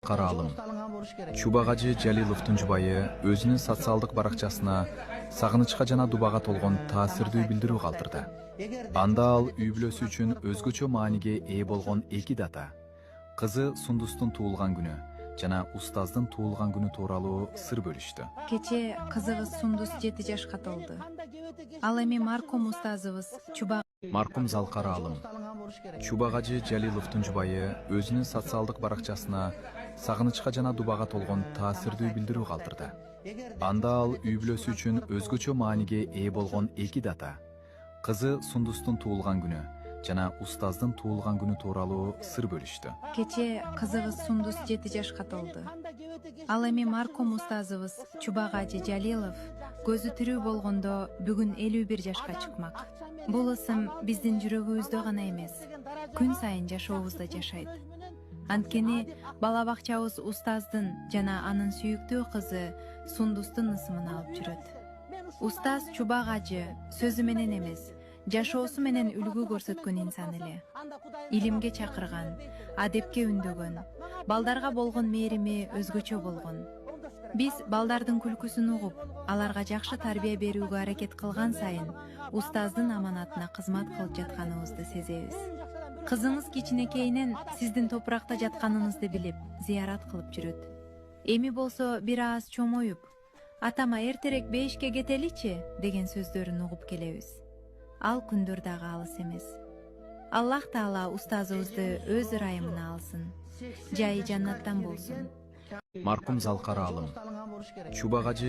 Каралым. Чубагажы Жалиловдун жубайы өзүнүн социалдык баракчасына сагынычка жана дубага толгон таасирдүү билдирүү калтырды. Анда ал үй бүлөсү үчүн өзгөчө мааниге ээ болгон эки дата, кызы Сундустун туулган күнү жана устаздын туулган күнү тууралуу сыр бөлүштү. Кече кызыбыз Сундус 7 жашка толду. Ал эми маркум устазыбыз Маркум Залкаралым. Чубагажы Жалиловдун жубайы өзүнүн социалдык баракчасына сагынычка жана дубага толгон таасирдүү билдирүү калтырды. Анда ал үй бүлөсү үчүн өзгөчө мааниге ээ болгон эки дата, кызы Сундустун туулган күнү жана устаздын туулган күнү тууралуу сыр бөлүштү. Кече кызыбыз Сундус 7 жашка толду. Ал эми маркум устазыбыз Чубагажы Жалилов көзү тирүү болгондо бүгүн 51 жашка чыкмак. Бул ысым биздин жүрөгүбүздө гана эмес, күн сайын жашообузда жашайт. Анткени бала бакчабыз устаздын жана анын сүйүктүү кызы Сундустун ысымын алып жүрөт. Устаз Чубагажы сөзү менен эмес, жашоосу менен үлгү көрсөткөн инсан эле. Илимге чакырган, адепке үндөгөн, балдарга болгон мээрими өзгөчө болгон. Биз балдардын күлкүсүн угуп, аларга жакшы тарбия берүүгө аракет кылган сайын устаздын аманатына кызмат кылып жатканыбызды сезебиз. Кызыңыз кичинекейинен сиздин топуракта жатканыңызды билип, зыярат кылып жүрөт. Эми болсо бир аз чомоюп, атама эртерээк бейишке кетеличи деген сөздөрүн угуп келебиз. Ал күндөр дагы алыс эмес. Аллах Таала устазыбызды өз ырайымына алсын. Жайы жаннаттан болсун. Маркум Залкаралым. Чубагажы